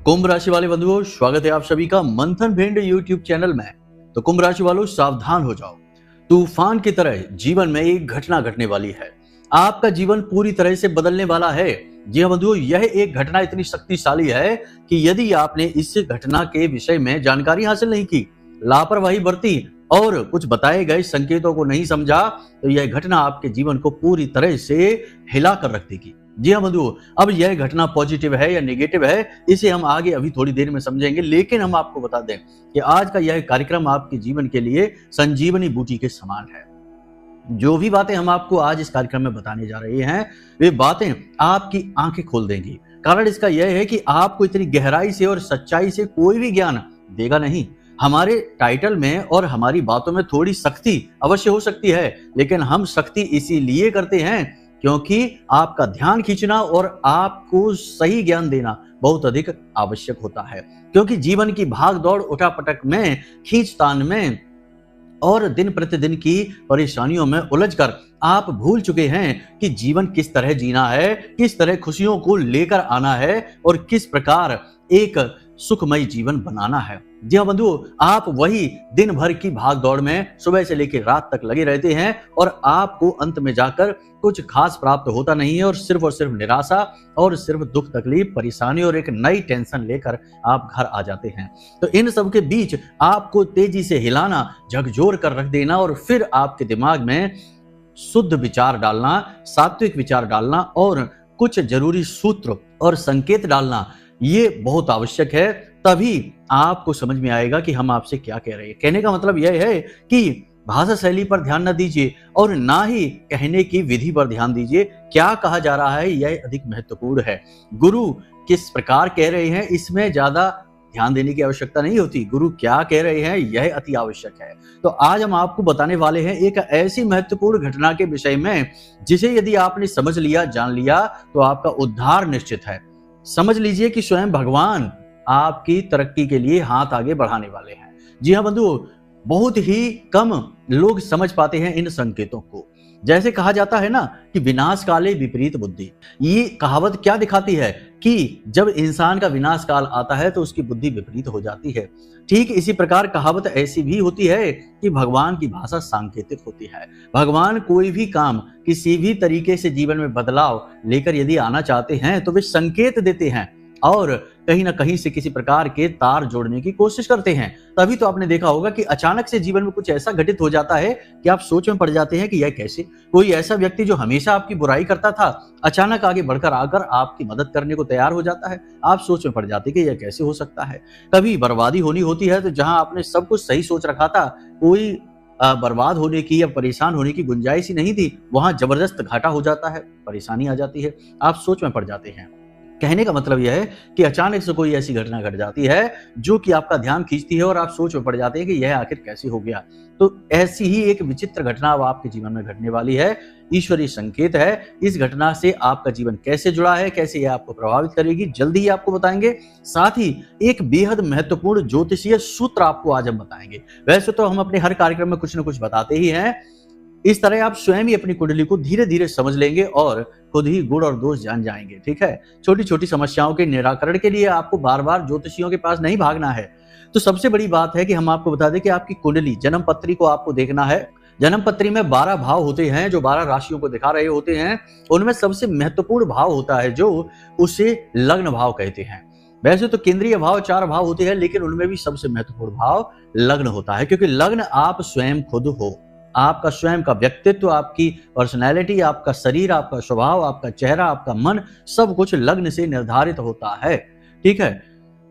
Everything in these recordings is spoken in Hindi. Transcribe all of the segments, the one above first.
कुंभ राशि वाले बंधुओं, स्वागत है आप सभी का मंथन भिंड यूट्यूब चैनल में। तो कुंभ राशि वालों, सावधान हो जाओ। तूफान की तरह जीवन में एक घटना घटने वाली है। आपका जीवन पूरी तरह से बदलने वाला है। जी हाँ बंधुओं, यह एक घटना इतनी शक्तिशाली है कि यदि आपने इस घटना के विषय में जानकारी हासिल नहीं की, लापरवाही बरती और कुछ बताए गए संकेतों को नहीं समझा, तो यह घटना आपके जीवन को पूरी तरह से हिला कर रख देगी। जी हाँ बंधुओं, अब यह घटना पॉजिटिव है या नेगेटिव है, इसे हम आगे अभी थोड़ी देर में समझेंगे। लेकिन हम आपको बता दें कि आज का यह कार्यक्रम आपके जीवन के लिए संजीवनी बूटी के समान है। जो भी बातें हम आपको आज इस कार्यक्रम में बताने जा रहे हैं, वे बातें आपकी आंखें खोल देंगी। कारण इसका यह है कि आपको इतनी गहराई से और सच्चाई से कोई भी ज्ञान देगा नहीं। हमारे टाइटल में और हमारी बातों में थोड़ी सख्ती अवश्य हो सकती है, लेकिन हम सख्ती इसीलिए करते हैं क्योंकि आपका ध्यान खींचना और आपको सही ज्ञान देना बहुत अधिक आवश्यक होता है। क्योंकि जीवन की भाग दौड़, उठापटक में, खींचतान में और दिन प्रतिदिन की परेशानियों में उलझकर आप भूल चुके हैं कि जीवन किस तरह जीना है, किस तरह खुशियों को लेकर आना है और किस प्रकार एक सुखमय जीवन बनाना है। जी हाँ बंधुओं, आप वही दिन भर की भाग दौड़ में सुबह से लेकर रात तक लगे रहते हैं और आपको अंत में जाकर कुछ खास प्राप्त होता नहीं है और सिर्फ निराशा और सिर्फ दुख, तकलीफ, परेशानी और एक नई टेंशन लेकर आप घर आ जाते हैं। तो इन सब के बीच आपको तेजी से हिलाना, झकझोर कर रख देना और फिर आपके दिमाग में शुद्ध विचार डालना, सात्विक विचार डालना और कुछ जरूरी सूत्र और संकेत डालना, ये बहुत आवश्यक है। तभी आपको समझ में आएगा कि हम आपसे क्या कह रहे हैं। कहने का मतलब यह है कि भाषा शैली पर ध्यान न दीजिए और ना ही कहने की विधि पर ध्यान दीजिए। क्या कहा जा रहा है यह अधिक महत्वपूर्ण है। गुरु किस प्रकार कह रहे हैं, इसमें ज्यादा ध्यान देने की आवश्यकता नहीं होती। गुरु क्या कह रहे हैं यह अति आवश्यक है। तो आज हम आपको बताने वाले हैं एक ऐसी महत्वपूर्ण घटना के विषय में जिसे यदि आपने समझ लिया, जान लिया, तो आपका उद्धार निश्चित है। समझ लीजिए कि स्वयं भगवान आपकी तरक्की के लिए हाथ आगे बढ़ाने वाले हैं। जी हाँ बंधुओं, बहुत ही कम लोग समझ पाते हैं इन संकेतों को। जैसे कहा जाता है ना कि विनाश काले विपरीत बुद्धि। ये कहावत क्या दिखाती है कि जब इंसान का विनाश काल आता है तो उसकी बुद्धि विपरीत हो जाती है। ठीक इसी प्रकार कहावत ऐसी भी होती है कि भगवान की भाषा सांकेतिक होती है। भगवान कोई भी काम, किसी भी तरीके से जीवन में बदलाव लेकर यदि आना चाहते हैं तो वे संकेत देते हैं और कहीं ना कहीं से किसी प्रकार के तार जोड़ने की कोशिश करते हैं। तभी तो आपने देखा होगा कि अचानक से जीवन में कुछ ऐसा घटित हो जाता है कि आप सोच में पड़ जाते हैं कि यह कैसे। कोई ऐसा व्यक्ति जो हमेशा आपकी बुराई करता था, अचानक आगे बढ़कर आकर आपकी मदद करने को तैयार हो जाता है। आप सोच में पड़ जाते हैं कि यह कैसे हो सकता है। कभी बर्बादी होनी होती है तो जहां आपने सब कुछ सही सोच रखा था, कोई बर्बाद होने की या परेशान होने की गुंजाइश ही नहीं थी, वहां जबरदस्त घाटा हो जाता है, परेशानी आ जाती है, आप सोच में पड़ जाते हैं। कहने का मतलब यह है कि अचानक से कोई ऐसी घटना घट जाती है जो कि आपका ध्यान खींचती है और आप सोच में पड़ जाते हैं कि यह आखिर कैसे हो गया। तो ऐसी ही एक विचित्र घटना अब आपके जीवन में घटने वाली है। ईश्वरीय संकेत है। इस घटना से आपका जीवन कैसे जुड़ा है, कैसे यह आपको प्रभावित करेगी, जल्दी ही आपको बताएंगे। साथ ही एक बेहद महत्वपूर्ण ज्योतिषीय सूत्र आपको आज हम बताएंगे। वैसे तो हम अपने हर कार्यक्रम में कुछ न कुछ बताते ही हैं। इस तरह आप स्वयं ही अपनी कुंडली को धीरे धीरे समझ लेंगे और खुद ही गुण और दोष जान जाएंगे। ठीक है, छोटी छोटी समस्याओं के निराकरण के लिए आपको बार बार ज्योतिषियों के पास नहीं भागना है। तो सबसे बड़ी बात है कि हम आपको बता दें कि आपकी कुंडली, जन्म पत्री को आपको देखना है। जन्म पत्री में 12 भाव होते हैं जो 12 राशियों को दिखा रहे होते हैं। उनमें सबसे महत्वपूर्ण भाव होता है जो उसे लग्न भाव कहते हैं। वैसे तो केंद्रीय भाव 4 भाव होते हैं, लेकिन उनमें भी सबसे महत्वपूर्ण भाव लग्न होता है, क्योंकि लग्न आप स्वयं खुद हो। आपका स्वयं का व्यक्तित्व, आपकी पर्सनैलिटी, आपका शरीर, आपका स्वभाव, आपका चेहरा, आपका मन, सब कुछ लग्न से निर्धारित होता है। ठीक है,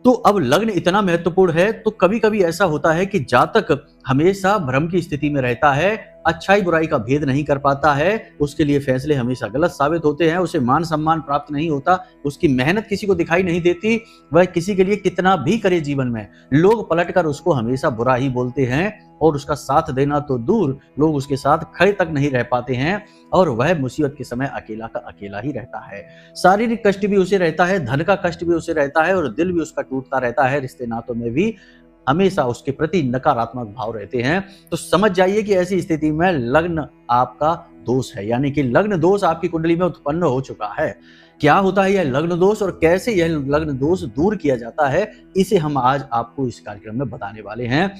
तो अब लग्न इतना महत्वपूर्ण है तो कभी कभी ऐसा होता है कि जातक हमेशा भ्रम की स्थिति में रहता है, अच्छाई बुराई का भेद नहीं कर पाता है, उसके लिए फैसले हमेशा गलत साबित होते हैं, उसे मान सम्मान प्राप्त नहीं होता, उसकी मेहनत किसी को दिखाई नहीं देती। वह किसी के लिए कितना भी करे जीवन में, लोग पलटकर उसको हमेशा बुरा ही बोलते हैं और उसका साथ देना तो दूर, लोग उसके साथ खड़े तक नहीं रह पाते हैं और वह मुसीबत के समय अकेला का अकेला ही रहता है। शारीरिक कष्ट भी उसे रहता है, धन का कष्ट भी उसे रहता है और दिल भी उसका टूटता रहता है। रिश्ते नातों में भी हमेशा उसके प्रति नकारात्मक भाव रहते हैं। तो समझ जाइए कि ऐसी स्थिति में लग्न आपका दोष है, यानी कि लग्न दोष आपकी कुंडली में उत्पन्न हो चुका है। क्या होता है यह लग्न दोष और कैसे यह लग्न दोष दूर किया जाता है, इसे हम आज आपको इस कार्यक्रम में बताने वाले हैं।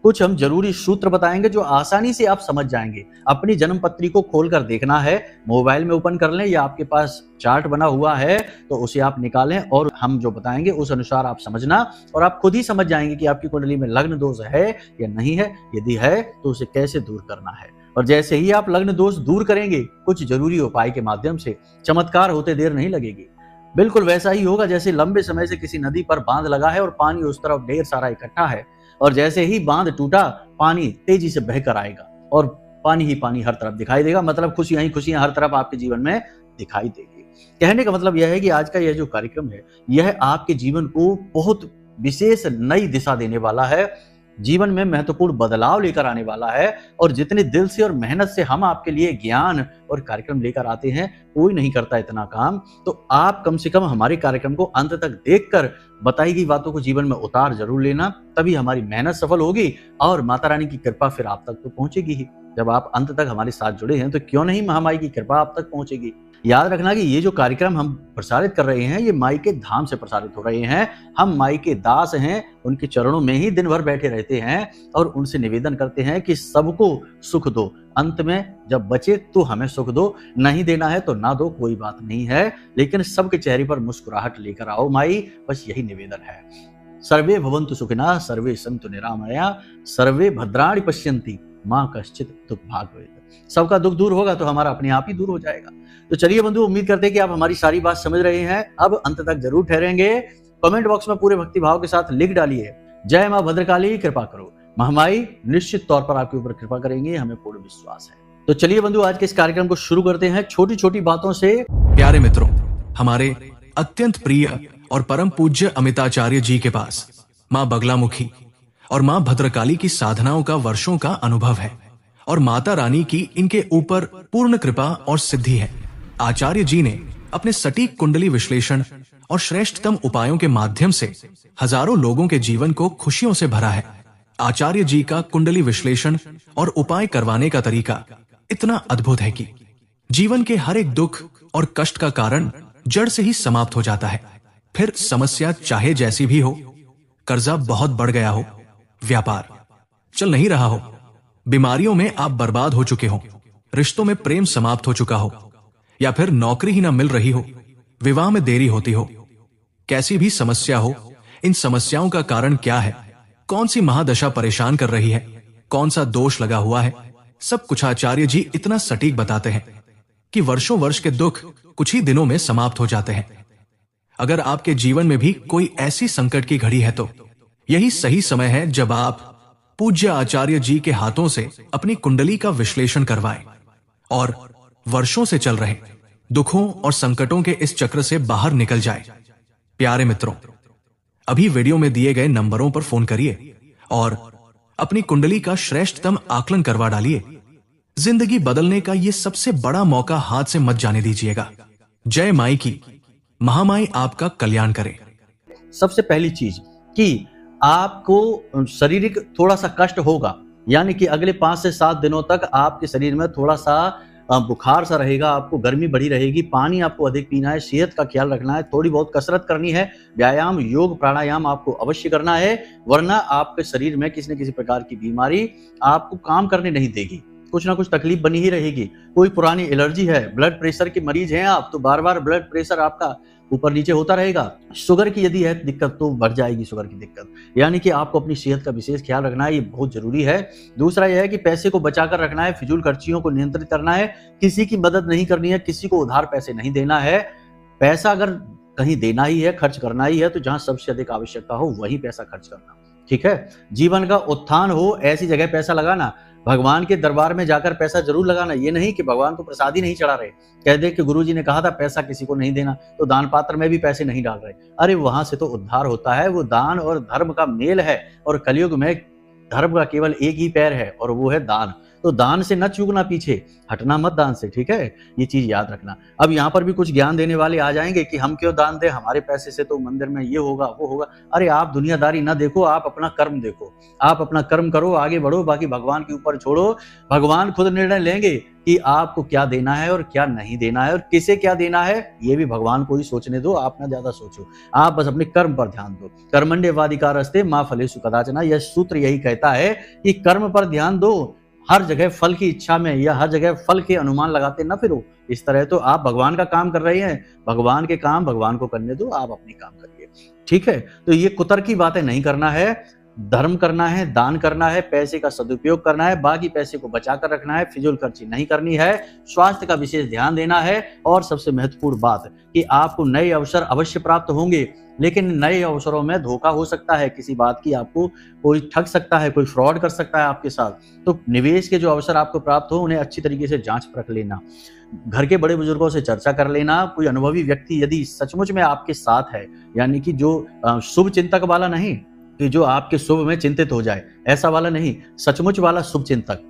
कुछ हम जरूरी सूत्र बताएंगे जो आसानी से आप समझ जाएंगे। अपनी जन्म पत्री को खोलकर देखना है, मोबाइल में ओपन कर लें या आपके पास चार्ट बना हुआ है तो उसे आप निकालें और हम जो बताएंगे उस अनुसार आप समझना और आप खुद ही समझ जाएंगे कि आपकी कुंडली में लग्न दोष है या नहीं है। यदि है तो उसे कैसे दूर करना है। और जैसे ही आप लग्न दोष दूर करेंगे कुछ जरूरी उपाय के माध्यम से चमत्कार होते देर नहीं लगेगी। बिल्कुल वैसा ही होगा जैसे लंबे समय से किसी नदी पर बांध लगा है और पानी उस तरफ ढेर सारा इकट्ठा है और जैसे ही बांध टूटा पानी तेजी से बहकर आएगा और पानी ही पानी हर तरफ दिखाई देगा। मतलब खुशियां ही खुशियां हर तरफ आपके जीवन में दिखाई देगी। कहने का मतलब यह है कि आज का यह जो कार्यक्रम है यह आपके जीवन को बहुत विशेष नई दिशा देने वाला है, जीवन में महत्वपूर्ण बदलाव लेकर आने वाला है। और जितने दिल से और मेहनत से हम आपके लिए ज्ञान और कार्यक्रम लेकर आते हैं कोई नहीं करता इतना काम। तो आप कम से कम हमारे कार्यक्रम को अंत तक देखकर बताई गई बातों को जीवन में उतार जरूर लेना, तभी हमारी मेहनत सफल होगी और माता रानी की कृपा फिर आप तक तो पहुंचेगी ही। जब आप अंत तक हमारे साथ जुड़े हैं तो क्यों नहीं महामाई की कृपा आप तक पहुंचेगी। याद रखना कि ये जो कार्यक्रम हम प्रसारित कर रहे हैं ये माई के धाम से प्रसारित हो रहे हैं। हम माई के दास हैं, उनके चरणों में ही दिन भर बैठे रहते हैं और उनसे निवेदन करते हैं कि सबको सुख दो, अंत में जब बचे तो हमें सुख दो, नहीं देना है तो ना दो, कोई बात नहीं है, लेकिन सबके चेहरे पर मुस्कुराहट लेकर आओ माई, बस यही निवेदन है। सर्वे भवन्तु सुखिनः, सर्वे सन्तु निरामया, सर्वे भद्राणि पश्यन्ति, मां कश्चित् दुख भाग भवेत्। सबका दुख दूर होगा तो हमारा अपने आप ही दूर हो जाएगा। तो चलिए बंधु, उम्मीद करते हैं कि आप हमारी सारी बात समझ रहे हैं। अब अंत तक जरूर ठहरेंगे। कमेंट बॉक्स में पूरे भक्ति भाव के साथ लिख डालिए, जय मां भद्रकाली कृपा करो। महामाई निश्चित तौर पर आपके ऊपर कृपा करेंगे, हमें पूर्ण विश्वास है। तो चलिए बंधु, आज के इस कार्यक्रम को शुरू करते हैं छोटी छोटी बातों से। प्यारे मित्रों, हमारे अत्यंत प्रिय और परम पूज्य अमिताचार्य जी के पास मां बगलामुखी और मां भद्रकाली की साधनाओं का वर्षों का अनुभव है और माता रानी की इनके ऊपर पूर्ण कृपा और सिद्धि है। आचार्य जी ने अपने सटीक कुंडली विश्लेषण और श्रेष्ठतम उपायों के माध्यम से हजारों लोगों के जीवन को खुशियों से भरा है। आचार्य जी का कुंडली विश्लेषण और उपाय करवाने का तरीका इतना अद्भुत है कि जीवन के हर एक दुख और कष्ट का कारण जड़ से ही समाप्त हो जाता है। फिर समस्या चाहे जैसी भी हो, कर्जा बहुत बढ़ गया हो, व्यापार चल नहीं रहा हो, बीमारियों में आप बर्बाद हो चुके हो, रिश्तों में प्रेम समाप्त हो चुका हो, या फिर नौकरी ही ना मिल रही हो, विवाह में देरी होती हो, कैसी भी समस्या हो, इन समस्याओं का कारण क्या है, कौन सी महादशा परेशान कर रही है, कौन सा दोष लगा हुआ है, सब कुछ आचार्य जी इतना सटीक बताते हैं कि वर्षों वर्ष के दुख कुछ ही दिनों में समाप्त हो जाते हैं। अगर आपके जीवन में भी कोई ऐसी संकट की घड़ी है तो यही सही समय है जब आप पूज्य आचार्य जी के हाथों से अपनी कुंडली का विश्लेषण करवाएं और वर्षों से चल रहे दुखों और संकटों के इस चक्र से बाहर निकल जाए। प्यारे मित्रों, अभी वीडियो में दिए गए नंबरों पर फोन करिए और अपनी कुंडली का श्रेष्ठतम आकलन करवा डालिए। जिंदगी बदलने का ये सबसे बड़ा मौका हाथ से मत जाने दीजिएगा। जय माई की, महामाई आपका कल्याण करे। सबसे पहली चीज कि आपको शारीरिक थोड़ा सा कष्ट होगा, यानी कि अगले 5 से 7 दिनों तक आपके शरीर में थोड़ा सा बुखार सा रहेगा, आपको गर्मी बढ़ी रहेगी, पानी आपको अधिक पीना है, सेहत का ख्याल रखना है, थोड़ी बहुत कसरत करनी है, व्यायाम योग प्राणायाम आपको अवश्य करना है, वरना आपके शरीर में किसी न किसी प्रकार की बीमारी आपको काम करने नहीं देगी, कुछ ना कुछ तकलीफ बनी ही रहेगी। कोई पुरानी एलर्जी है, ब्लड प्रेशर के मरीज हैं आप तो बार बार ब्लड प्रेशर आपका ऊपर नीचे होता रहेगा। शुगर की यदि है दिक्कत तो बढ़ जाएगी शुगर की दिक्कत, यानी कि आपको अपनी सेहत का विशेष ख्याल रखना है, ये बहुत जरूरी है। दूसरा यह है कि पैसे को बचाकर रखना है, फिजूल खर्चियों को नियंत्रित करना है, किसी की मदद नहीं करनी है, किसी को उधार पैसे नहीं देना है। पैसा अगर कहीं देना ही है, खर्च करना ही है तो जहां सबसे अधिक आवश्यकता हो वही पैसा खर्च करना, ठीक है। जीवन का उत्थान हो ऐसी जगह पैसा लगाना, भगवान के दरबार में जाकर पैसा जरूर लगाना। ये नहीं कि भगवान तो प्रसाद ही नहीं चढ़ा रहे, कह दे कि गुरुजी ने कहा था पैसा किसी को नहीं देना तो दान पात्र में भी पैसे नहीं डाल रहे। अरे वहां से तो उद्धार होता है, वो दान और धर्म का मेल है और कलयुग में धर्म का केवल एक ही पैर है और वो है दान। तो दान से न चूकना पीछे, हटना मत दान से, ठीक है, ये चीज याद रखना। अब यहाँ पर भी कुछ ज्ञान देने वाले आ जाएंगे कि हम क्यों दान दें, हमारे पैसे से तो मंदिर में ये होगा वो होगा। अरे आप दुनियादारी ना देखो, आप अपना कर्म देखो, आप अपना कर्म करो, आगे बढ़ो, बाकी भगवान के ऊपर छोड़ो। भगवान खुद निर्णय लेंगे कि आपको क्या देना है और क्या नहीं देना है और किसे क्या देना है, ये भी भगवान को ही सोचने दो, आप ना ज्यादा सोचो। आप बस अपने कर्म पर ध्यान दो। कर्मण्येवाधिकारस्ते मा फलेषु कदाचन, यह सूत्र यही कहता है कि कर्म पर ध्यान दो, हर जगह फल की इच्छा में या हर जगह फल के अनुमान लगाते न फिरो। इस तरह तो आप भगवान का काम कर रहे हैं, भगवान के काम भगवान को करने दो, आप अपने काम करिए, ठीक है। तो ये कुतर की बातें नहीं करना है, धर्म करना है, दान करना है, पैसे का सदुपयोग करना है, बाकी पैसे को बचा कर रखना है, फिजूल खर्ची नहीं करनी है, स्वास्थ्य का विशेष ध्यान देना है। और सबसे महत्वपूर्ण बात कि आपको नए अवसर अवश्य प्राप्त होंगे, लेकिन नए अवसरों में धोखा हो सकता है, किसी बात की आपको कोई ठग सकता है, कोई फ्रॉड कर सकता है आपके साथ। तो निवेश के जो अवसर आपको प्राप्त हो उन्हें अच्छी तरीके से जांच परख लेना, घर के बड़े बुजुर्गों से चर्चा कर लेना। कोई अनुभवी व्यक्ति यदि सचमुच में आपके साथ है, यानी कि जो शुभ चिंतक वाला नहीं कि जो आपके शुभ में चिंतित हो जाए, ऐसा वाला नहीं, सचमुच वाला शुभ चिंतक,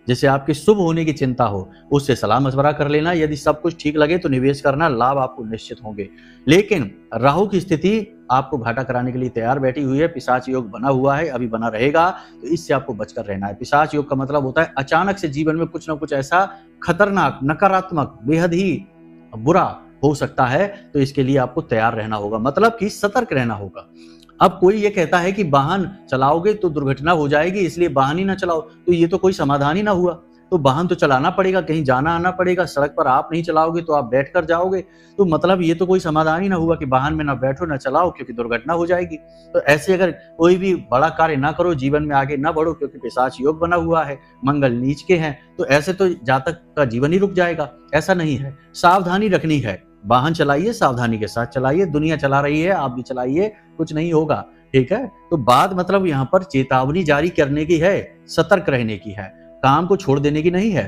जैसे आपके शुभ होने की चिंता हो, उससे सलाह मशवरा कर लेना। यदि सब कुछ ठीक लगे तो निवेश करना, लाभ आपको निश्चित होंगे। लेकिन राहु की स्थिति आपको घाटा कराने के लिए तैयार बैठी हुई है, पिशाच योग बना हुआ है, अभी बना रहेगा, तो इससे आपको बचकर रहना है। पिशाच योग का मतलब होता है अचानक से जीवन में कुछ ना कुछ ऐसा खतरनाक, नकारात्मक, बेहद ही बुरा हो सकता है, तो इसके लिए आपको तैयार रहना होगा, मतलब कि सतर्क रहना होगा। अब कोई ये कहता है कि वाहन चलाओगे तो दुर्घटना हो जाएगी, इसलिए वाहन ही ना चलाओ, तो ये तो कोई समाधान ही ना हुआ। तो वाहन तो चलाना पड़ेगा, कहीं जाना आना पड़ेगा, सड़क पर आप नहीं चलाओगे तो आप बैठ कर जाओगे, तो मतलब ये तो कोई समाधान ही ना हुआ कि वाहन में ना बैठो ना चलाओ क्योंकि दुर्घटना हो जाएगी। तो ऐसे अगर कोई भी बड़ा कार्य ना करो, जीवन में आगे ना बढ़ो, क्योंकि पिशाच योग बना हुआ है, मंगल नीच के हैं, तो ऐसे तो जातक का जीवन ही रुक जाएगा। ऐसा नहीं है, सावधानी रखनी है, वाहन चलाइए, सावधानी के साथ चलाइए, दुनिया चला रही है, आप भी चलाइए, कुछ नहीं होगा, ठीक है। तो बात मतलब यहाँ पर चेतावनी जारी करने की है, सतर्क रहने की है, काम को छोड़ देने की नहीं है।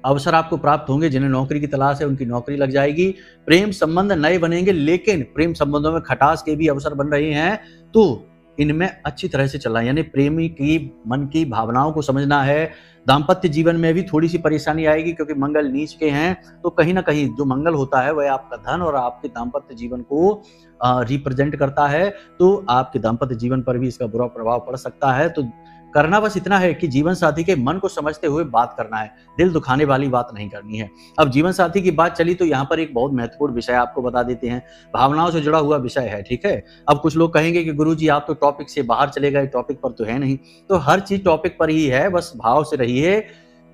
अवसर आपको प्राप्त होंगे, जिन्हें नौकरी की तलाश है उनकी नौकरी लग जाएगी, प्रेम संबंध नए बनेंगे, लेकिन प्रेम संबंधों में खटास के भी अवसर बन रहे हैं, तो इनमें अच्छी तरह से चलना, यानी प्रेमी की मन की भावनाओं को समझना है। दाम्पत्य जीवन में भी थोड़ी सी परेशानी आएगी क्योंकि मंगल नीच के हैं, तो कहीं ना कहीं जो मंगल होता है वह आपका धन और आपके दाम्पत्य जीवन को रिप्रेजेंट करता है, तो आपके दाम्पत्य जीवन पर भी इसका बुरा प्रभाव पड़ सकता है। तो करना बस इतना है कि जीवन साथी के मन को समझते हुए बात करना है, दिल दुखाने वाली बात नहीं करनी है। अब जीवन साथी की बात चली तो यहाँ पर एक बहुत महत्वपूर्ण विषय आपको बता देते हैं, भावनाओं से जुड़ा हुआ विषय है, ठीक है। अब कुछ लोग कहेंगे कि गुरुजी आप तो टॉपिक से बाहर चले गए, टॉपिक पर तो है नहीं, तो हर चीज टॉपिक पर ही है, बस भाव से रहिए।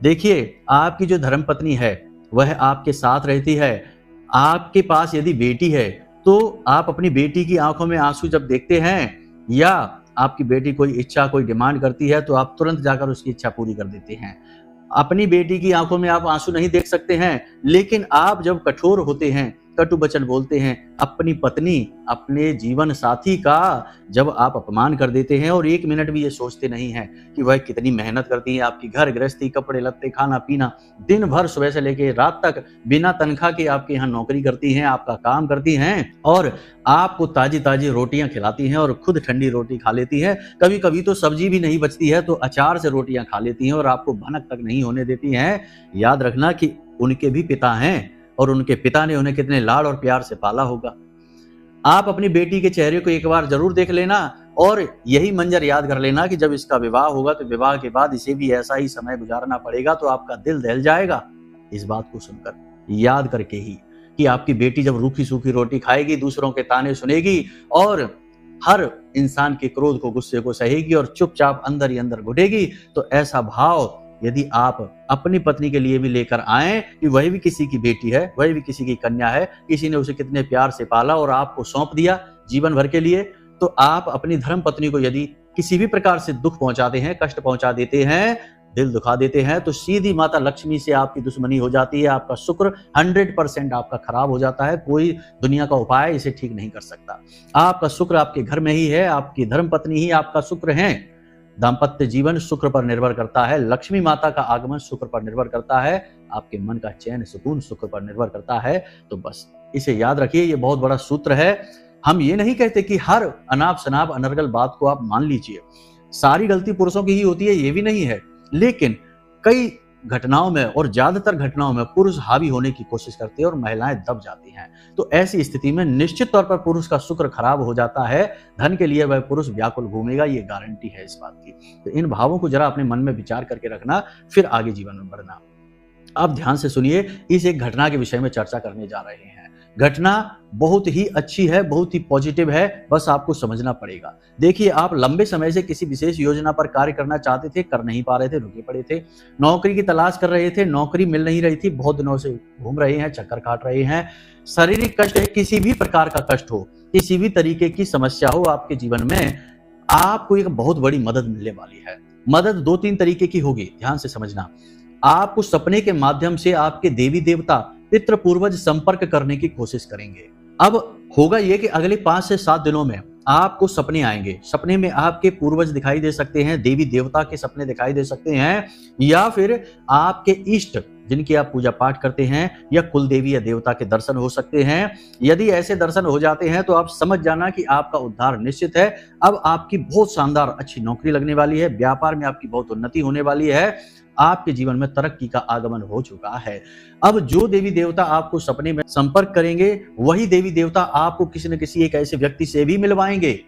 देखिए, आपकी जो धर्मपत्नी है वह आपके साथ रहती है, आपके पास यदि बेटी है तो आप अपनी बेटी की आंखों में आंसू जब देखते हैं या आपकी बेटी कोई इच्छा, कोई डिमांड करती है, तो आप तुरंत जाकर उसकी इच्छा पूरी कर देते हैं। अपनी बेटी की आंखों में आप आंसू नहीं देख सकते हैं, लेकिन आप जब कठोर होते हैं, कटु वचन बोलते हैं, अपनी पत्नी, अपने जीवन साथी का जब आप अपमान कर देते हैं और एक मिनट भी ये सोचते नहीं हैं कि वह कितनी मेहनत करती है, आपकी घर गृहस्थी, कपड़े लत्ते, खाना पीना, दिन भर सुबह से लेकर रात तक बिना तनख्वाह के आपके यहाँ नौकरी करती हैं, आपका काम करती हैं और आपको ताजी ताजी रोटियां खिलाती हैं और खुद ठंडी रोटी खा लेती हैं। कभी कभी तो सब्जी भी नहीं बचती है तो अचार से रोटियां खा लेती हैं और आपको भनक तक नहीं होने देती हैं। याद रखना कि उनके भी पिता हैं और उनके पिता ने उन्हें कितने लाड और प्यार से पाला होगा। आप अपनी बेटी के चेहरे को एक बार जरूर देख लेना और यही मंजर याद कर लेना कि जब इसका विवाह होगा तो विवाह के बाद इसे भी ऐसा ही समय गुजारना पड़ेगा, तो आपका दिल दहल जाएगा इस बात को सुनकर, याद करके ही कि आपकी बेटी जब रूखी सूखी रोटी खाएगी, दूसरों के ताने सुनेगी और हर इंसान के क्रोध को, गुस्से को सहेगी और चुपचाप अंदर ही अंदर घुटेगी, तो ऐसा भाव यदि आप अपनी पत्नी के लिए भी लेकर आए कि वह भी किसी की बेटी है, वह भी किसी की कन्या है, किसी ने उसे कितने प्यार से पाला और आपको सौंप दिया जीवन भर के लिए, तो आप अपनी धर्म पत्नी को यदि किसी भी प्रकार से दुख पहुंचाते हैं, कष्ट पहुंचा देते हैं, दिल दुखा देते हैं, तो सीधी माता लक्ष्मी से आपकी दुश्मनी हो जाती है, आपका शुक्र 100% आपका खराब हो जाता है। कोई दुनिया का उपाय इसे ठीक नहीं कर सकता। आपका शुक्र आपके घर में ही है, आपकी धर्म पत्नी ही आपका शुक्र है। दाम्पत्य जीवन शुक्र पर निर्भर करता है, लक्ष्मी माता का आगमन शुक्र पर निर्भर करता है, आपके मन का चैन सुकून शुक्र पर निर्भर करता है। तो बस इसे याद रखिए, ये बहुत बड़ा सूत्र है। हम ये नहीं कहते कि हर अनाप शनाप अनर्गल बात को आप मान लीजिए, सारी गलती पुरुषों की ही होती है, ये भी नहीं है, लेकिन कई घटनाओं में और ज्यादातर घटनाओं में पुरुष हावी होने की कोशिश करते हैं और महिलाएं दब जाती हैं। तो ऐसी स्थिति में निश्चित तौर पर पुरुष का शुक्र खराब हो जाता है। धन के लिए वह पुरुष व्याकुल घूमेगा, ये गारंटी है इस बात की। तो इन भावों को जरा अपने मन में विचार करके रखना, फिर आगे जीवन में बढ़ना। अब ध्यान से सुनिए, इस एक घटना के विषय में चर्चा करने जा रहे हैं। घटना बहुत ही अच्छी है, बहुत ही पॉजिटिव है, बस आपको समझना पड़ेगा। देखिए, आप लंबे समय से किसी विशेष योजना पर कार्य करना चाहते थे, कर नहीं पा रहे थे, रुके पड़े थे। नौकरी की तलाश कर रहे थे, नौकरी मिल नहीं रही थी, बहुत दिनों से घूम रहे हैं, चक्कर काट रहे हैं। शारीरिक कष्ट है, किसी भी प्रकार का कष्ट हो, किसी भी तरीके की समस्या हो आपके जीवन में, आपको एक बहुत बड़ी मदद मिलने वाली है। मदद 2-3 तरीके की होगी, ध्यान से समझना। आपको सपने के माध्यम से आपके देवी देवता, पितृ पूर्वज संपर्क करने की कोशिश करेंगे। अब होगा यह कि अगले 5 से 7 दिनों में आपको सपने आएंगे। सपने में आपके पूर्वज दिखाई दे सकते हैं, देवी देवता के सपने दिखाई दे सकते हैं, या फिर आपके इष्ट जिनकी आप पूजा पाठ करते हैं, या कुल देवी या देवता के दर्शन हो सकते हैं। यदि ऐसे दर्शन हो जाते हैं तो आप समझ जाना कि आपका उद्धार निश्चित है। अब आपकी बहुत शानदार अच्छी नौकरी लगने वाली है, व्यापार में आपकी बहुत उन्नति होने वाली है, आपके जीवन में तरक्की का आगमन हो चुका है। अब जो देवी देवता आपको सपने में संपर्क करेंगे, वही देवी देवता आपको किसी न किसी एक ऐसे व्यक्ति से भी मिलवाएंगे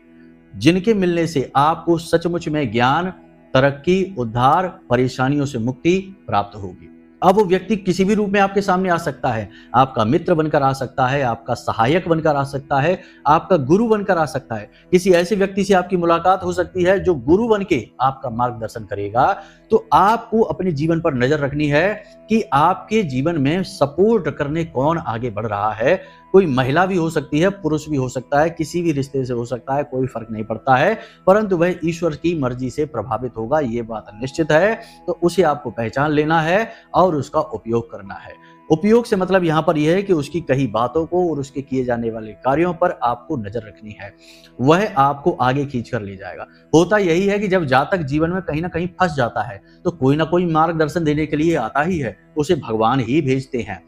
जिनके मिलने से आपको सचमुच में ज्ञान, तरक्की, उद्धार, परेशानियों से मुक्ति प्राप्त होगी। अब वो व्यक्ति किसी भी रूप में आपके सामने आ सकता है, आपका मित्र बनकर आ सकता है, आपका सहायक बनकर आ सकता है, आपका गुरु बनकर आ सकता है। किसी ऐसे व्यक्ति से आपकी मुलाकात हो सकती है जो गुरु बन के आपका मार्गदर्शन करेगा। तो आपको अपने जीवन पर नजर रखनी है कि आपके जीवन में सपोर्ट करने कौन आगे बढ़ रहा है। कोई महिला भी हो सकती है, पुरुष भी हो सकता है, किसी भी रिश्ते से हो सकता है, कोई फर्क नहीं पड़ता है, परंतु वह ईश्वर की मर्जी से प्रभावित होगा, ये बात निश्चित है। तो उसे आपको पहचान लेना है और उसका उपयोग करना है। उपयोग से मतलब यहाँ पर यह है कि उसकी कही बातों को और उसके किए जाने वाले कार्यों पर आपको नजर रखनी है, वह आपको आगे खींच कर ले जाएगा। होता यही है कि जब जातक जीवन में कहीं ना कहीं फंस जाता है तो कोई ना कोई मार्गदर्शन देने के लिए आता ही है, उसे भगवान ही भेजते हैं।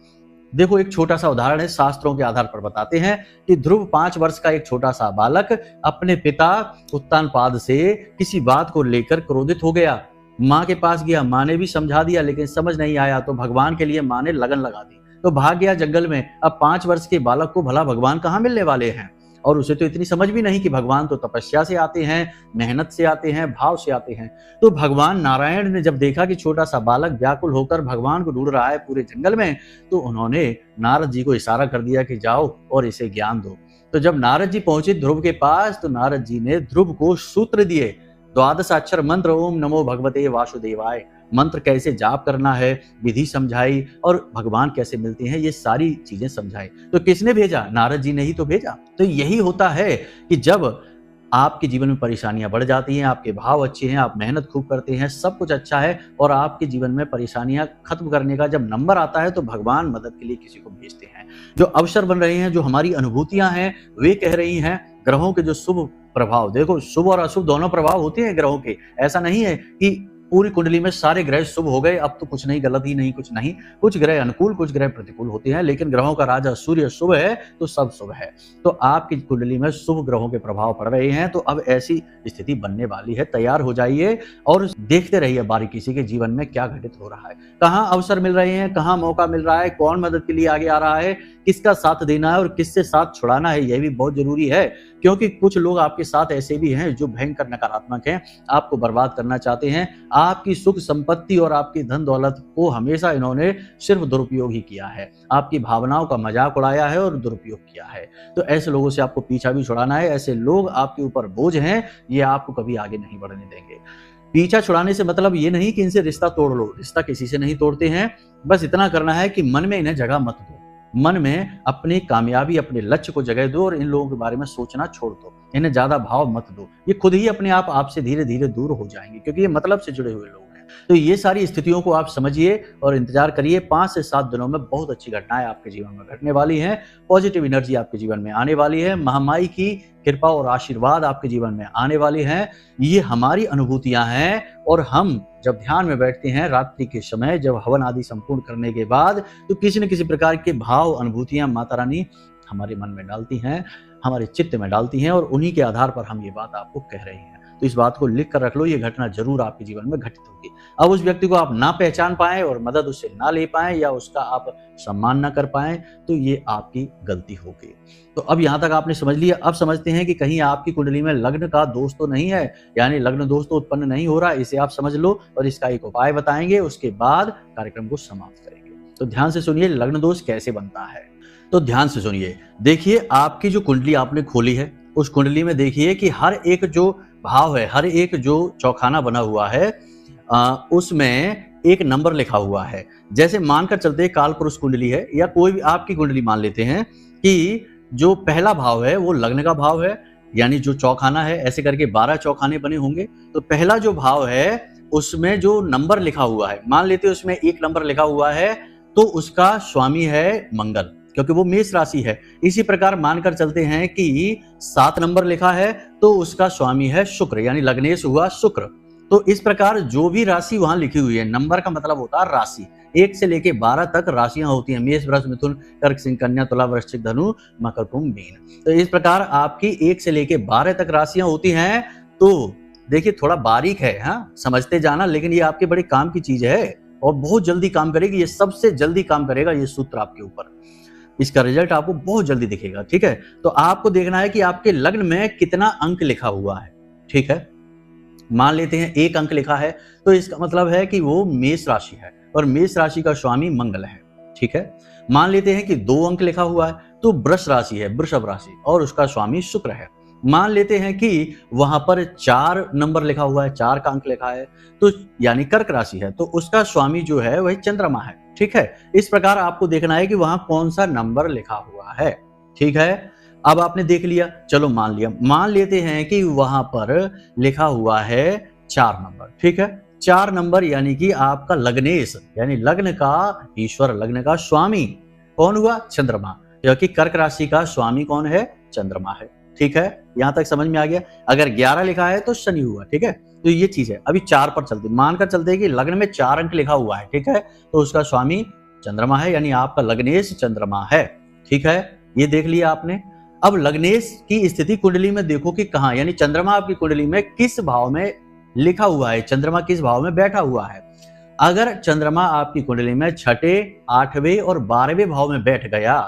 देखो, एक छोटा सा उदाहरण है, शास्त्रों के आधार पर बताते हैं कि ध्रुव 5 वर्ष का एक छोटा सा बालक अपने पिता उत्तानपाद से किसी बात को लेकर क्रोधित हो गया। माँ के पास गया, माँ ने भी समझा दिया लेकिन समझ नहीं आया, तो भगवान के लिए माँ ने लगन लगा दी, तो भाग गया जंगल में। अब 5 वर्ष के बालक को भला भगवान कहाँ मिलने वाले हैं, और उसे तो इतनी समझ भी नहीं कि भगवान तो तपस्या से आते हैं, मेहनत से आते हैं, भाव से आते हैं। तो भगवान नारायण ने जब देखा कि छोटा सा बालक व्याकुल होकर भगवान को ढूंढ रहा है पूरे जंगल में, तो उन्होंने नारद जी को इशारा कर दिया कि जाओ और इसे ज्ञान दो। तो जब नारद जी पहुंचे ध्रुव के पास, तो नारद जी ने ध्रुव को सूत्र दिए, 12 अक्षर मंत्र, ओम नमो भगवते वासुदेवाय, मंत्र कैसे जाप करना है, विधि समझाई, और भगवान कैसे मिलते हैं, ये सारी चीजें समझाई। तो किसने भेजा? नारद जी ने ही तो भेजा। तो यही होता है कि जब आपके जीवन में परेशानियां बढ़ जाती हैं, आपके भाव अच्छे हैं, आप मेहनत खूब करते हैं, सब कुछ अच्छा है, और आपके जीवन में परेशानियां खत्म करने का जब नंबर आता है, तो भगवान मदद के लिए किसी को भेजते हैं। जो अवसर बन रहे हैं, जो हमारी अनुभूतियां हैं, वे कह रही हैं ग्रहों के जो शुभ प्रभाव, देखो शुभ और अशुभ दोनों प्रभाव होते हैं ग्रहों के। ऐसा नहीं है कि पूरी कुंडली में सारे ग्रह शुभ हो गए, अब तो कुछ नहीं, गलत ही नहीं, कुछ नहीं। कुछ ग्रह अनुकूल, कुछ ग्रह प्रतिकूल होते हैं, लेकिन ग्रहों का राजा सूर्य शुभ है तो सब शुभ है। तो आपकी कुंडली में शुभ ग्रहों के प्रभाव पड़ रहे हैं, तो अब ऐसी स्थिति बनने वाली है। तैयार हो जाइए और देखते रहिए बारीकी से कि जीवन में क्या घटित हो रहा है, कहाँ अवसर मिल रहे हैं, कहाँ मौका मिल रहा है, कौन मदद के लिए आगे आ रहा है, किसका साथ देना है और किससे साथ छुड़ाना है, यह भी बहुत जरूरी है। क्योंकि कुछ लोग आपके साथ ऐसे भी हैं जो भयंकर नकारात्मक हैं, आपको बर्बाद करना चाहते हैं। आपकी सुख संपत्ति और आपकी धन दौलत को हमेशा इन्होंने सिर्फ दुरुपयोग ही किया है, आपकी भावनाओं का मजाक उड़ाया है और दुरुपयोग किया है। तो ऐसे लोगों से आपको पीछा भी छुड़ाना है। ऐसे लोग आपके ऊपर बोझ हैं, ये आपको कभी आगे नहीं बढ़ने देंगे। पीछा छुड़ाने से मतलब ये नहीं कि इनसे रिश्ता तोड़ लो, रिश्ता किसी से नहीं तोड़ते हैं। बस इतना करना है कि मन में इन्हें जगह मत दो, मन में अपनी कामयाबी, अपने लक्ष्य को जगह दो और इन लोगों के बारे में सोचना छोड़ दो, इन्हें ज्यादा भाव मत दो। ये खुद ही अपने आप आपसे धीरे धीरे दूर हो जाएंगे, क्योंकि ये मतलब से जुड़े हुए लोग हैं। तो ये सारी स्थितियों को आप समझिए और इंतजार करिए। 5 से 7 दिनों में बहुत अच्छी घटनाएं आपके जीवन में घटने वाली हैं। पॉजिटिव एनर्जी आपके जीवन में आने वाली है। महामाई की कृपा और आशीर्वाद आपके जीवन में आने वाले हैं। ये हमारी अनुभूतियां हैं, और हम जब ध्यान में बैठते हैं रात्रि के समय, जब हवन आदि संपूर्ण करने के बाद, तो किसी न किसी प्रकार के भाव, अनुभूतियां माता रानी हमारे मन में डालती हैं, हमारे चित्त में डालती हैं, और उन्हीं के आधार पर हम ये बात आपको कह रहे हैं। तो इस बात को लिख कर रख लो, ये घटना जरूर आपके जीवन में घटित होगी। अब उस व्यक्ति को आप ना पहचान पाए और मदद उससे ना ले पाए या उसका आप सम्मान ना कर पाए, तो ये आपकी गलती होगी। तो अब यहाँ तक आपने समझ लिया। अब समझते हैं कि कहीं आपकी कुंडली में लग्न का दोष तो नहीं है, यानी लग्न दोष तो उत्पन्न नहीं हो रहा, इसे आप समझ लो और इसका एक उपाय बताएंगे, उसके बाद कार्यक्रम को समाप्त करेंगे। तो ध्यान से सुनिए, लग्न दोष कैसे बनता है। तो ध्यान से सुनिए, देखिए आपकी जो कुंडली आपने खोली है, उस कुंडली में देखिए कि हर एक जो भाव है, हर एक जो चौखाना बना हुआ है, उसमें एक नंबर लिखा हुआ है। जैसे मानकर चलते काल पुरुष कुंडली है या कोई भी आपकी कुंडली मान लेते हैं कि जो पहला भाव है वो लग्न का भाव है, यानी जो चौखाना है, ऐसे करके 12 चौखाने बने होंगे। तो पहला जो भाव है उसमें जो नंबर लिखा हुआ है, मान लेते हैं उसमें 1 नंबर लिखा हुआ है, तो उसका स्वामी है मंगल, क्योंकि वो मेष राशि है। इसी प्रकार मानकर चलते हैं कि 7 नंबर लिखा है तो उसका स्वामी है शुक्र, यानी लग्नेश हुआ शुक्र। तो इस प्रकार जो भी राशि वहां लिखी हुई है, नंबर का मतलब होता है राशि, 1 से लेके 12 तक राशियां होती हैं, मेष वृष मिथुन कर्क सिंह कन्या तुला वृश्चिक धनु मकर कुंभ मीन। तो इस प्रकार आपकी 1 से लेके 12 तक राशियां होती हैं। तो देखिए थोड़ा बारीक है, हाँ समझते जाना, लेकिन ये आपके बड़े काम की चीज है और बहुत जल्दी काम करेगी। ये सबसे जल्दी काम करेगा ये सूत्र आपके ऊपर, इसका रिजल्ट आपको बहुत जल्दी दिखेगा। ठीक है, तो आपको देखना है कि आपके लग्न में कितना अंक लिखा हुआ है। ठीक है, मान लेते हैं 1 अंक लिखा है, तो इसका मतलब है कि वो मेष राशि है और मेष राशि का स्वामी मंगल है। ठीक है, मान लेते हैं कि 2 अंक लिखा हुआ है, तो वृष राशि है, वृषभ राशि, और उसका स्वामी शुक्र है। मान लेते हैं कि वहां पर 4 नंबर लिखा हुआ है, 4 का अंक लिखा है, तो यानी कर्क राशि है, तो उसका स्वामी जो है वही चंद्रमा है। ठीक है, इस प्रकार आपको देखना है कि वहां कौन सा नंबर लिखा हुआ है। ठीक है, अब आपने देख लिया, चलो मान लिया, मान लेते हैं कि वहां पर लिखा हुआ है 4 नंबर। ठीक है, 4 नंबर यानी कि आपका लग्नेश, यानी लग्न का ईश्वर, लग्न का स्वामी कौन हुआ? चंद्रमा, क्योंकि कर्क राशि का स्वामी कौन है? चंद्रमा है। ठीक है, यहां तक समझ में आ गया। अगर 11 लिखा है तो शनि हुआ। ठीक है, तो ये चीज है। अभी 4 पर चलते, मानकर चलते हैं कि लग्न में 4 अंक लिखा हुआ है। ठीक है, तो उसका स्वामी चंद्रमा है, यानी आपका लग्नेश चंद्रमा है। ठीक है, ये देख लिया आपने। अब लग्नेश की स्थिति कुंडली में देखो कि कहां, यानी चंद्रमा आपकी कुंडली में किस भाव में लिखा हुआ है, चंद्रमा किस भाव में बैठा हुआ है। अगर चंद्रमा आपकी कुंडली में 6ठे, 8वें और 12वें भाव में बैठ गया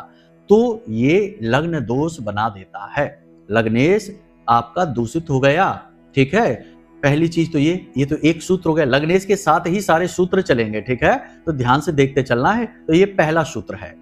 तो ये लग्न दोष बना देता है, लग्नेश आपका दूषित हो गया। ठीक है, पहली चीज तो ये तो एक सूत्र हो गया, लग्नेश के साथ ही सारे सूत्र चलेंगे। ठीक है, तो ध्यान से देखते चलना है। तो ये पहला सूत्र है।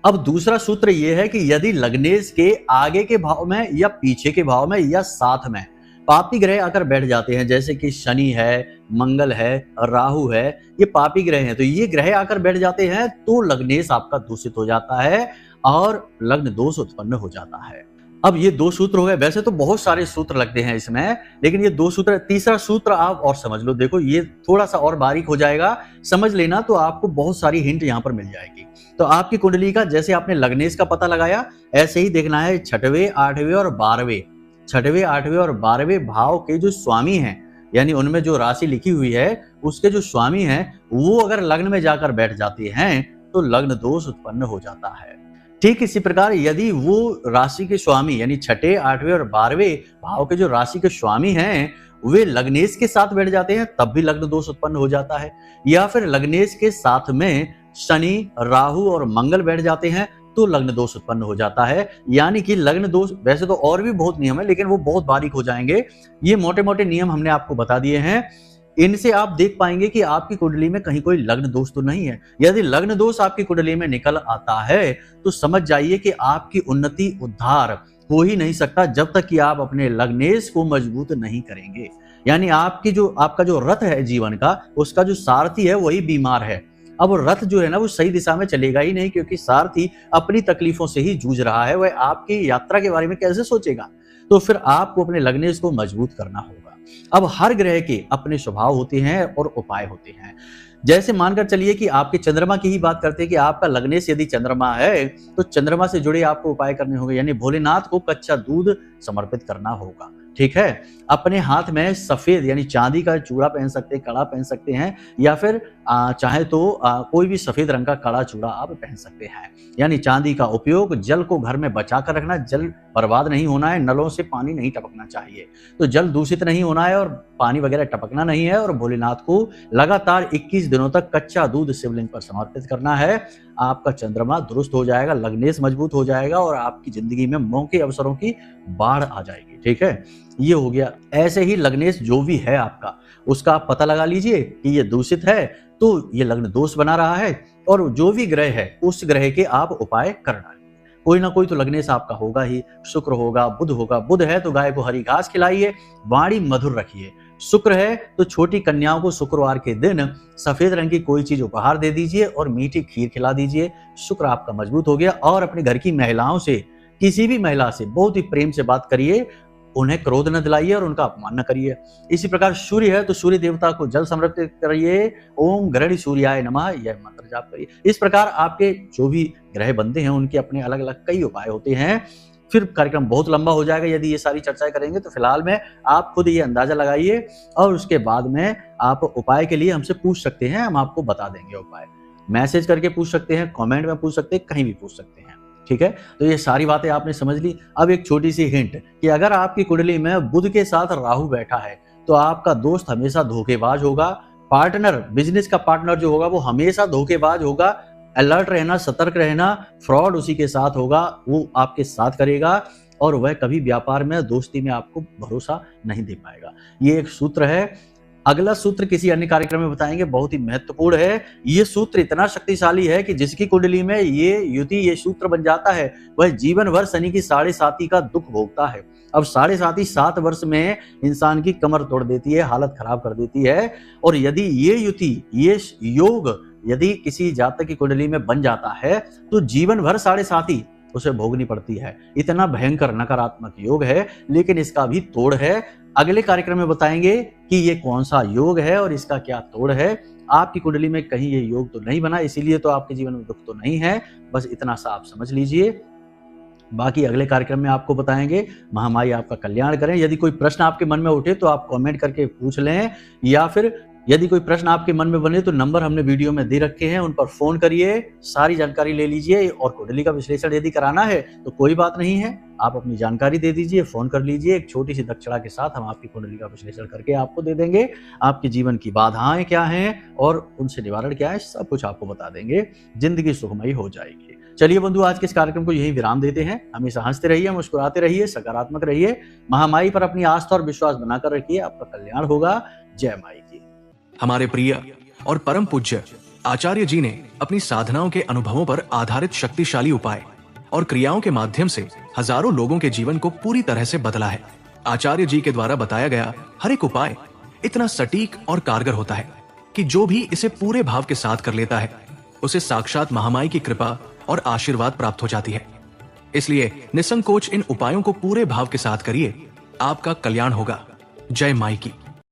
अब दूसरा सूत्र ये है कि यदि लग्नेश के आगे के भाव में या पीछे के भाव में या साथ में पापी ग्रह आकर बैठ जाते हैं, जैसे कि शनि है, मंगल है, राहु है, ये पापी ग्रह हैं, तो ये ग्रह आकर बैठ जाते हैं तो लग्नेश आपका दूषित हो जाता है और लग्न दोष उत्पन्न हो जाता है। अब ये 2 सूत्र हो गए, वैसे तो बहुत सारे सूत्र लगते हैं इसमें, लेकिन ये 2 सूत्र, तीसरा सूत्र आप और समझ लो। देखो ये थोड़ा सा और बारीक हो जाएगा, समझ लेना, तो आपको बहुत सारी हिंट यहाँ पर मिल जाएगी। तो आपकी कुंडली का जैसे आपने लग्नेश का पता लगाया, ऐसे ही देखना है 6वें, 8वें और 12वें, 6वें, 8वें और 12वें भाव के जो स्वामी हैं, यानी उनमें जो राशि लिखी हुई है उसके जो स्वामी हैं वो अगर लग्न में जाकर बैठ जाते हैं तो लग्न दोष उत्पन्न हो जाता है। ठीक इसी प्रकार यदि वो राशि के स्वामी यानी 6ठे, 8वें और 12वें भाव के जो राशि के स्वामी हैं वे लग्नेश के साथ बैठ जाते हैं तब भी लग्न दोष उत्पन्न हो जाता है, या फिर लग्नेश के साथ में शनि, राहु और मंगल बैठ जाते हैं तो लग्न दोष उत्पन्न हो जाता है। यानी कि लग्न दोष, वैसे तो और भी बहुत नियम है लेकिन वो बहुत बारीक हो जाएंगे, ये मोटे मोटे नियम हमने आपको बता दिए हैं। इनसे आप देख पाएंगे कि आपकी कुंडली में कहीं कोई लग्न दोष तो नहीं है। यदि लग्न दोष आपकी कुंडली में निकल आता है तो समझ जाइए कि आपकी उन्नति, उद्धार हो ही नहीं सकता जब तक कि आप अपने लग्नेश को मजबूत नहीं करेंगे। यानी आपका जो रथ है जीवन का, उसका जो सारथी है वही बीमार है। अब रथ जो है ना वो सही दिशा में चलेगा ही नहीं, क्योंकि सारथी अपनी तकलीफों से ही जूझ रहा है, वह आपकी यात्रा के बारे में कैसे सोचेगा। तो फिर आपको अपने लग्नेश को मजबूत करना होगा। अब हर ग्रह के अपने स्वभाव होते हैं और उपाय होते हैं। जैसे मानकर चलिए कि आपके चंद्रमा की ही बात करते हैं कि आपका लग्नेश यदि चंद्रमा है तो चंद्रमा से जुड़े आपको उपाय करने होंगे, यानी भोलेनाथ को कच्चा दूध समर्पित करना होगा। ठीक है। अपने हाथ में सफेद यानी चांदी का चूड़ा पहन सकते हैं, कड़ा पहन सकते हैं, या फिर चाहे तो कोई भी सफेद रंग का कड़ा चूड़ा आप पहन सकते हैं। यानी चांदी का उपयोग, जल को घर में बचा कर रखना, जल बर्बाद नहीं होना है, नलों से पानी नहीं टपकना चाहिए, तो जल दूषित नहीं होना है और पानी वगैरह टपकना नहीं है। और भोलेनाथ को लगातार 21 दिनों तक कच्चा दूध शिवलिंग पर समर्पित करना है। आपका चंद्रमा दुरुस्त हो जाएगा, लग्नेश मजबूत हो जाएगा और आपकी जिंदगी में मौके अवसरों की बाढ़ आ जाएगी। ठीक है, ये हो गया। ऐसे ही लग्नेश जो भी है आपका, उसका आप पता लगा लीजिए कि ये दूषित है तो ये लग्न दोष बना रहा है, और जो भी ग्रह है उस ग्रह के आप उपाय कर डालिए। कोई ना कोई तो लग्नेश आपका होगा ही। शुक्र होगा, बुध होगा। बुध है तो गाय को हरी घास खिलाइए, वाणी मधुर रखिए। शुक्र है तो छोटी कन्याओं को शुक्रवार के दिन सफेद रंग की कोई चीज उपहार दे दीजिए और मीठी खीर खिला दीजिए। शुक्र आपका मजबूत हो गया। और अपने घर की महिलाओं से, किसी भी महिला से बहुत ही प्रेम से बात करिए, उन्हें क्रोध न दिलाइए और उनका अपमान न करिए। इसी प्रकार सूर्य है तो सूर्य देवता को जल समर्पित करिए। ओम ग्रहणी सूर्याय नमः, यह मंत्र जाप करिए। इस प्रकार आपके जो भी ग्रह बनते हैं उनके अपने अलग अलग कई उपाय होते हैं। फिर कार्यक्रम बहुत लंबा हो जाएगा यदि ये सारी चर्चाएं करेंगे, तो फिलहाल में आप खुद ये अंदाजा लगाइए और उसके बाद में आप उपाय के लिए हमसे पूछ सकते हैं, हम आपको बता देंगे उपाय। मैसेज करके पूछ सकते हैं, कमेंट में पूछ सकते हैं, कहीं भी पूछ सकते हैं। ठीक है, तो ये सारी बातें आपने समझ ली। अब एक छोटी सी हिंट कि अगर आपकी कुंडली में बुध के साथ राहु बैठा है तो आपका दोस्त हमेशा धोखेबाज होगा। पार्टनर, बिजनेस का पार्टनर जो होगा वो हमेशा धोखेबाज होगा। अलर्ट रहना, सतर्क रहना। फ्रॉड उसी के साथ होगा, वो आपके साथ करेगा और वह कभी व्यापार में, दोस्ती में आपको भरोसा नहीं दे पाएगा। ये एक सूत्र है। अगला सूत्र किसी अन्य कार्यक्रम में बताएंगे, बहुत ही महत्वपूर्ण है। ये सूत्र इतना शक्तिशाली है कि जिसकी कुंडली में ये युति, ये सूत्र बन जाता है, वह जीवन भर शनि की 7.5 का दुख भोगता है। अब 7.5 7 वर्ष में इंसान की कमर तोड़ देती है, हालत खराब कर देती है। और यदि ये युति, ये योग यदि किसी जातक की कुंडली में बन जाता है तो जीवन भर 7.5 उसे भोगनी पड़ती है। इतना भयंकर नकारात्मक योग है, लेकिन इसका भी तोड़ है। अगले कार्यक्रम में बताएंगे कि ये कौन सा योग है और इसका क्या तोड़ है। आपकी कुंडली में कहीं ये योग तो नहीं बना, इसीलिए तो आपके जीवन में दुख तो नहीं है। बस इतना सा आप समझ लीजिए। बाकी अगले कार्यक्रम में आपको बताएंगे। महामाई आपका कल्याण करें। यदि कोई प्रश्न आपके मन में उठे तो आप कमेंट करके पूछ लें, या फिर यदि कोई प्रश्न आपके मन में बने तो नंबर हमने वीडियो में दे रखे हैं, उन पर फोन करिए, सारी जानकारी ले लीजिए। और कुंडली का विश्लेषण यदि कराना है तो कोई बात नहीं है, आप अपनी जानकारी दे दीजिए, फोन कर लीजिए। एक छोटी सी दक्षिणा के साथ हम आपकी कुंडली का विश्लेषण करके आपको दे देंगे। आपके जीवन की बाधाएं क्या हैं और उनसे निवारण क्या है, सब कुछ आपको बता देंगे। जिंदगी सुखमयी हो जाएगी। चलिए बंधु, आज के इस कार्यक्रम को यही विराम देते हैं। हमेशा हंसते रहिए, मुस्कुराते रहिए, सकारात्मक रहिए। महामाई पर अपनी आस्था और विश्वास बनाकर रखिए, आपका कल्याण होगा। जय माई की। हमारे प्रिय और परम पूज्य आचार्य जी ने अपनी साधनाओं के अनुभवों पर आधारित शक्तिशाली उपाय और क्रियाओं के माध्यम से हजारों लोगों के जीवन को पूरी तरह से बदला है। आचार्य जी के द्वारा बताया गया हर एक उपाय इतना सटीक और कारगर होता है कि जो भी इसे पूरे भाव के साथ कर लेता है, उसे साक्षात महामाई की कृपा और आशीर्वाद प्राप्त हो जाती है। इसलिए निसंकोच इन उपायों को पूरे भाव के साथ करिए, आपका कल्याण होगा। जय माई की।